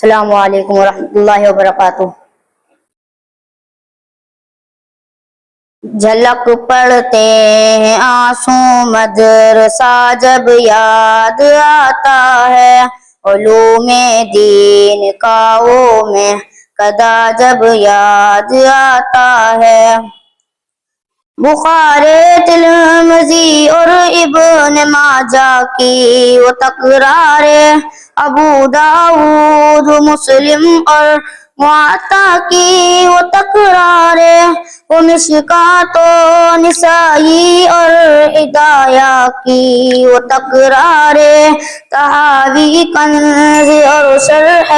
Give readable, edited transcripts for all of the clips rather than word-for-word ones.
السلام علیکم ورحمۃ اللہ وبرکاتہ۔ جھلک پڑھتے ہیں آنسو مدرسہ جب یاد آتا ہے، علوم دین کا وہ محکدہ جب یاد آتا ہے۔ بخاری ترمذی اور ابن ماجہ کی وہ تکرار، ابو داؤد مسلم اور معطا کی وہ تکرار، وہ مشکوٰۃ و نسائی اور ہدایہ کی وہ تکرار، طحاوی کنز اور شرح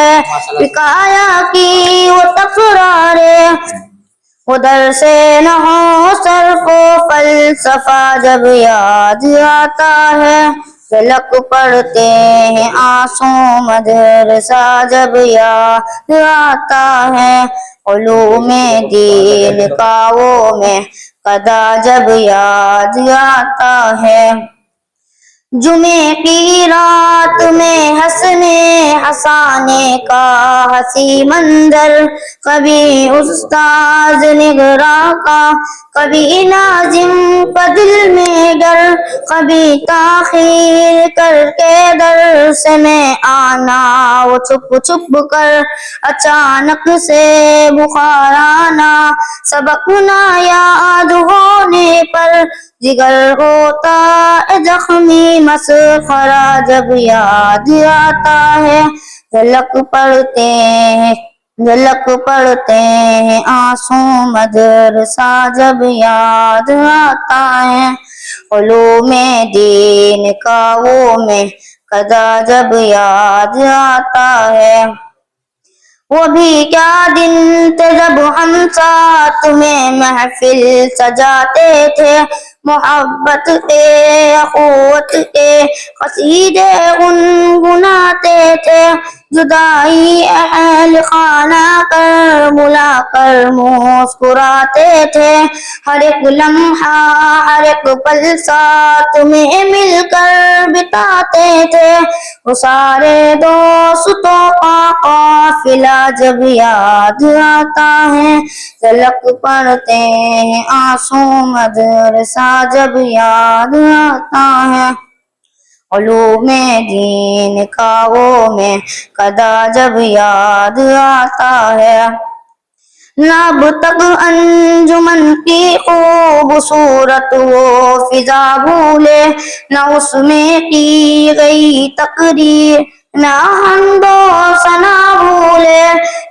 وقایہ کی وہ تکرار، وہ درس نحو صرف و فلسفہ جب یاد آتا ہے، جھلک پڑھتے ہیں آنسو مدرسہ جب یاد آتا ہے، علوم دین کا وہ محکدہ جب یاد آتا ہے۔ جمعے کی رات میں ہنسنے ہنسانے کا ہنسی منظر، کبھی استاذ نگراں کا کبھی ناظم کا دل میں ڈر، کبھی تاخیر کر کے درس میں آنا، وہ چھپ چھپ کر اچانک سے بخار آنا، سبق نہ یاد ہونے پر جگر ہوتا ہے زخمی، مسخرہ جب یاد آتا ہے، جھلک پڑھتے ہیں آنسو مدرسہ جب یاد آتا ہے، علوم دین کا وہ محکدہ جب یاد آتا ہے۔ وہ بھی کیا دن تھے جب ہم ساتھ میں محفل سجاتے تھے، محبت کے اخوت کے قصیدے گنگناتے تھے، جدائی اہل خانہ کر بلا کر مسکراتے تھے، ہر ایک لمحہ ہر ایک پل ساتھ میں مل کر بتاتے تھے، وہ سارے دوستوں کا قافلہ جب یاد آتا ہے، جھلک پڑھتے ہیں آنسو مدرسہ جب یاد آتا ہے، علوم دین کا وہ محکدہ جب یاد آتا ہے۔ نہ اب تک انجمن کی خوبصورت وہ فضا بھولے، نہ اس میں کی گئی تقریر، نہ حمد و ثنا بھولے،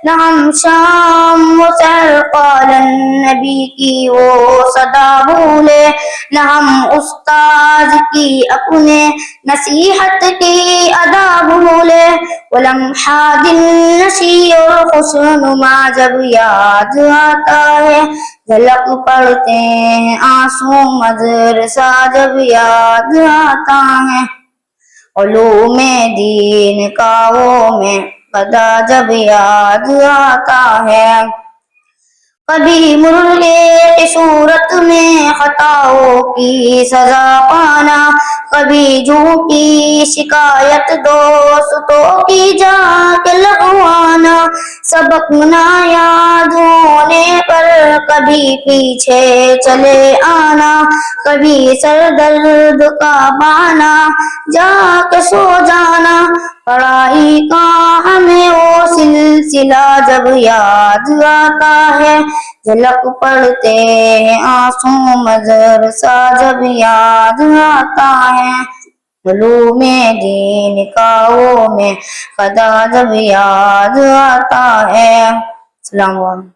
نہ ہم شام و سحر قال النبی کی وہ صدا بھولے، نہ ہم استاذ کی اپنے نصیحت کی ادا بھولے، وہ لمحہ دل نشیں اور خوشنما جب یاد آتا ہے، جھلک پڑھتے ہیں آنسو مدرسہ جب یاد آتا ہے، علوم دین کا وہ محکدہ جب یاد آتا ہے۔ کبھی مرغے صورت میں خطاؤں کی سزا پانا، کبھی جھوٹی شکایت دوستوں کی جا کے لگوانا، سبق نہ یاد ہونے پر کبھی پیچھے چلے آنا، کبھی سر درد کا بہانا جا کے سو جانا، پڑھائی کا ہمیں وہ سلسلہ جب یاد آتا ہے، جھلک پڑھتے ہیں آنسو مدرسہ جب یاد آتا ہے، علوم دین کا وہ محکدہ جب یاد آتا ہے۔ السلام علیکم۔